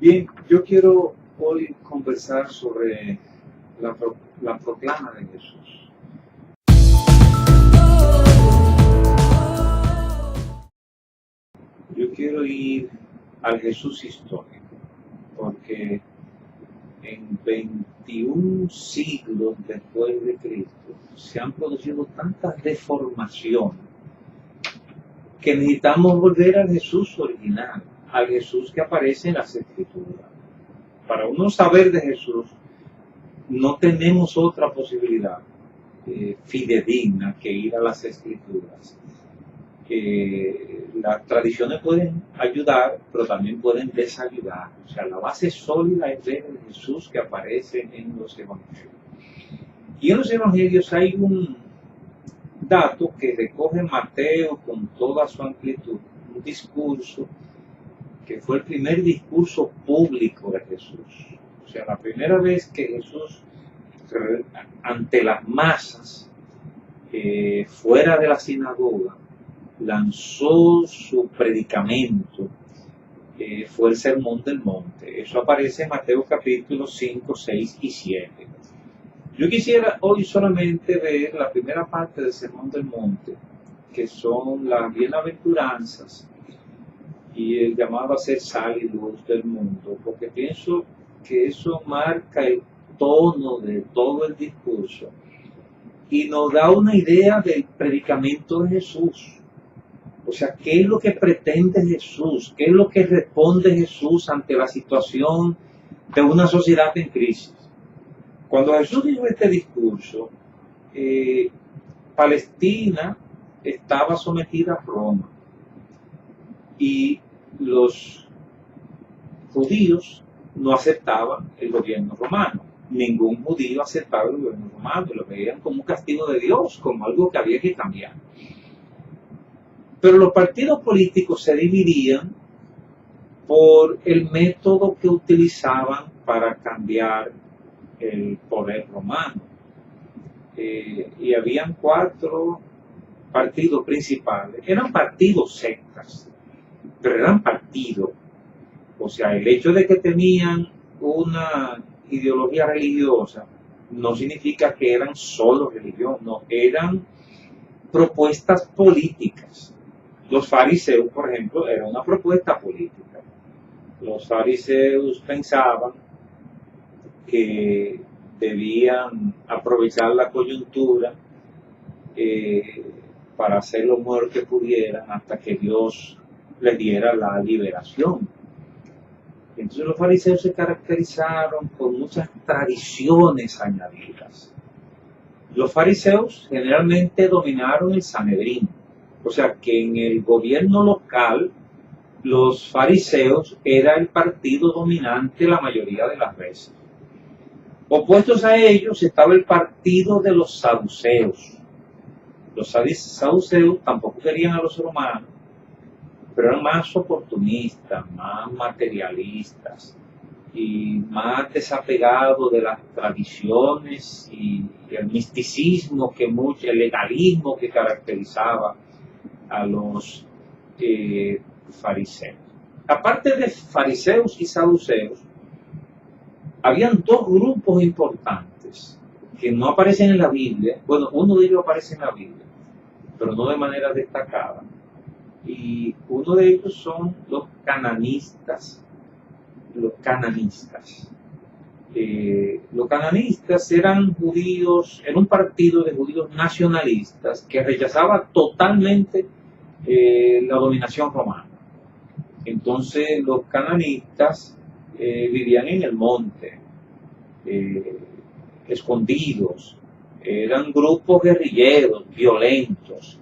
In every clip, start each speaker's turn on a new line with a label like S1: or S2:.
S1: Bien, yo quiero hoy conversar sobre la proclama de Jesús. Yo quiero ir al Jesús histórico, porque en 21 siglos después de Cristo se han producido tantas deformaciones que necesitamos volver al Jesús original, al Jesús que aparece en las Escrituras. Para uno saber de Jesús, no tenemos otra posibilidad fidedigna que ir a las Escrituras. Las tradiciones pueden ayudar, pero también pueden desayudar. O sea, la base sólida es ver el Jesús que aparece en los Evangelios. Y en los Evangelios hay un dato que recoge Mateo con toda su amplitud, un discurso que fue el primer discurso público de Jesús. O sea, la primera vez que Jesús, ante las masas, fuera de la sinagoga, lanzó su predicamento, fue el Sermón del Monte. Eso aparece en Mateo capítulos 5, 6 y 7. Yo quisiera hoy solamente ver la primera parte del Sermón del Monte, que son las bienaventuranzas y el llamado a ser sal y luz del mundo, porque pienso que eso marca el tono de todo el discurso y nos da una idea del predicamento de Jesús. O sea, ¿qué es lo que pretende Jesús? ¿Qué es lo que responde Jesús ante la situación de una sociedad en crisis? Cuando Jesús dijo este discurso, Palestina estaba sometida a Roma y los judíos no aceptaban el gobierno romano. Ningún judío aceptaba el gobierno romano, lo veían como un castigo de Dios, como algo que había que cambiar. Pero los partidos políticos se dividían por el método que utilizaban para cambiar el poder romano. Y habían 4 partidos principales. Eran partidos sectas, pero eran partidos. O sea, el hecho de que tenían una ideología religiosa no significa que eran solo religión, no, eran propuestas políticas. Los fariseos, por ejemplo, era una propuesta política. Los fariseos pensaban que debían aprovechar la coyuntura para hacer lo mejor que pudieran hasta que Dios les diera la liberación. Entonces los fariseos se caracterizaron por muchas tradiciones añadidas. Los fariseos generalmente dominaron el Sanedrín, o sea que en el gobierno local los fariseos era el partido dominante la mayoría de las veces. Opuestos a ellos estaba el partido de los saduceos. Los saduceos tampoco querían a los romanos, pero eran más oportunistas, más materialistas y más desapegados de las tradiciones y el misticismo, el legalismo que caracterizaba a los fariseos. Aparte de fariseos y saduceos, habían 2 grupos importantes que no aparecen en la Biblia. Bueno, uno de ellos aparece en la Biblia, pero no de manera destacada. Y uno de ellos son los cananistas. Los cananistas eran judíos, era un partido de judíos nacionalistas que rechazaba totalmente la dominación romana. Entonces los cananistas vivían en el monte, escondidos, eran grupos guerrilleros, violentos.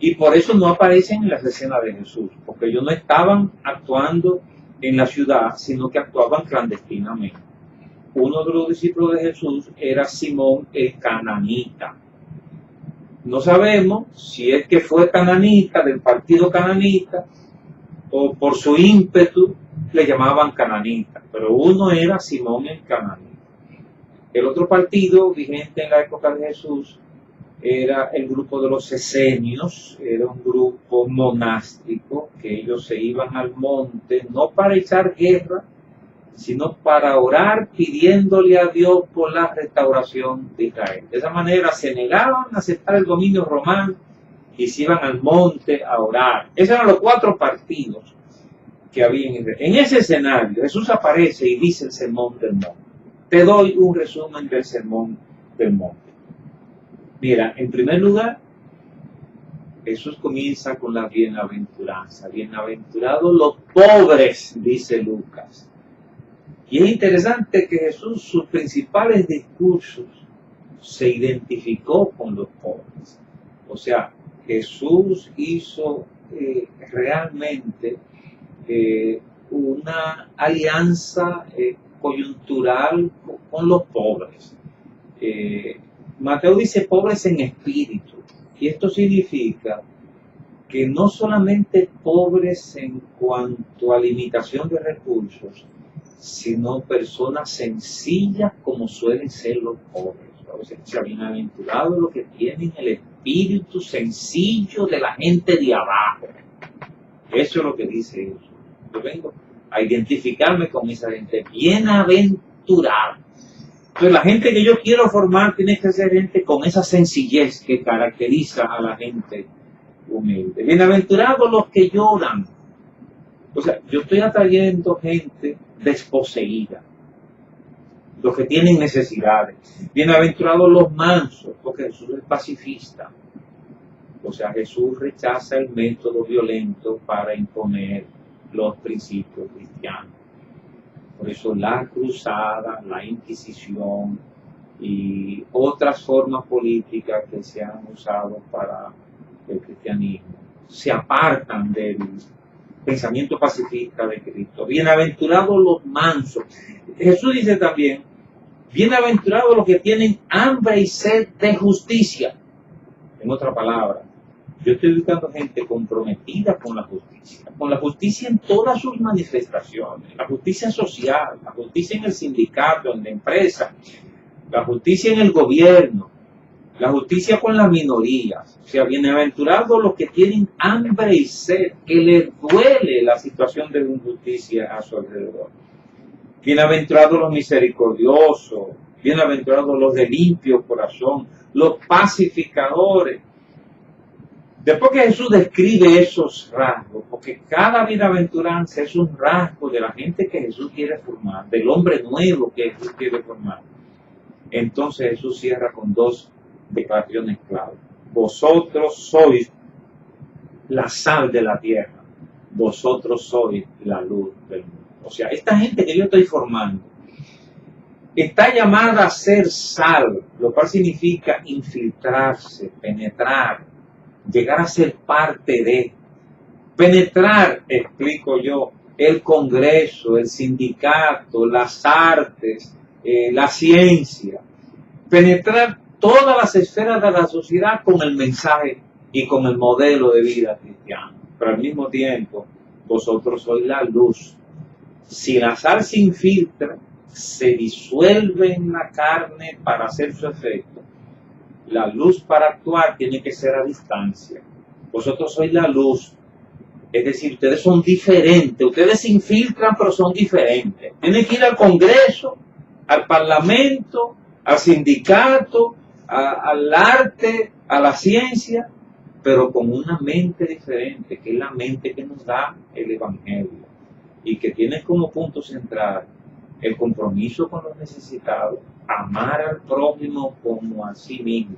S1: Y por eso no aparecen en las escenas de Jesús, porque ellos no estaban actuando en la ciudad, sino que actuaban clandestinamente. Uno de los discípulos de Jesús era Simón el cananita. No sabemos si es que fue cananita, del partido cananita, o por su ímpetu le llamaban cananita, pero uno era Simón el cananita. El otro partido vigente en la época de Jesús era el grupo de los esenios, era un grupo monástico que ellos se iban al monte no para echar guerra sino para orar pidiéndole a Dios por la restauración de Israel. De esa manera se negaban a aceptar el dominio romano y se iban al monte a orar. Esos eran los 4 partidos que había en Israel. En ese escenario Jesús aparece y dice el sermón del monte. Te doy un resumen del sermón del monte. Mira, en primer lugar, Jesús comienza con la bienaventuranza. Bienaventurados los pobres, dice Lucas. Y es interesante que Jesús, sus principales discursos, se identificó con los pobres. O sea, Jesús hizo realmente una alianza coyuntural con los pobres. Mateo dice pobres en espíritu, y esto significa que no solamente pobres en cuanto a limitación de recursos, sino personas sencillas como suelen ser los pobres. O sea, bienaventurados los que tienen el espíritu sencillo de la gente de abajo. Eso es lo que dice Jesús. Yo vengo a identificarme con esa gente. Bienaventurado. Entonces, la gente que yo quiero formar tiene que ser gente con esa sencillez que caracteriza a la gente humilde. Bienaventurados los que lloran. O sea, yo estoy atrayendo gente desposeída, los que tienen necesidades. Bienaventurados los mansos, porque Jesús es pacifista. O sea, Jesús rechaza el método violento para imponer los principios cristianos. Por eso la cruzada, la Inquisición y otras formas políticas que se han usado para el cristianismo se apartan del pensamiento pacifista de Cristo. Bienaventurados los mansos. Jesús dice también, bienaventurados los que tienen hambre y sed de justicia. En otra palabra, yo estoy buscando gente comprometida con la justicia en todas sus manifestaciones, la justicia social, la justicia en el sindicato, en la empresa, la justicia en el gobierno, la justicia con las minorías. O sea, bienaventurados los que tienen hambre y sed, que les duele la situación de injusticia a su alrededor. Bienaventurados los misericordiosos, bienaventurados los de limpio corazón, los pacificadores. Después que Jesús describe esos rasgos, porque cada bienaventuranza es un rasgo de la gente que Jesús quiere formar, del hombre nuevo que Jesús quiere formar, entonces Jesús cierra con 2 declaraciones clave. Vosotros sois la sal de la tierra, vosotros sois la luz del mundo. O sea, esta gente que yo estoy formando está llamada a ser sal, lo cual significa infiltrarse, penetrar, llegar a ser parte de. Penetrar, explico yo, el Congreso, el sindicato, las artes, la ciencia. Penetrar todas las esferas de la sociedad con el mensaje y con el modelo de vida cristiano. Pero al mismo tiempo, vosotros sois la luz. Si la sal se infiltra, se disuelve en la carne para hacer su efecto. La luz para actuar tiene que ser a distancia. Vosotros sois la luz. Es decir, ustedes son diferentes. Ustedes se infiltran, pero son diferentes. Tienen que ir al Congreso, al Parlamento, al sindicato, al arte, a la ciencia, pero con una mente diferente, que es la mente que nos da el Evangelio. Y que tiene como punto central el compromiso con los necesitados, amar al prójimo como a sí mismo.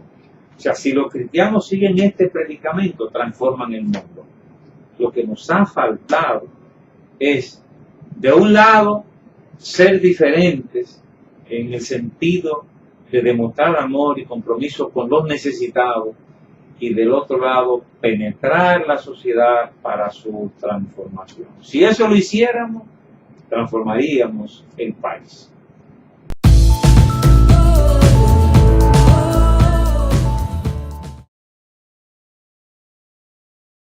S1: O sea, si los cristianos siguen este predicamento, transforman el mundo. Lo que nos ha faltado es, de un lado, ser diferentes en el sentido de demostrar amor y compromiso con los necesitados, y del otro lado, penetrar la sociedad para su transformación. Si eso lo hiciéramos, transformaríamos el país.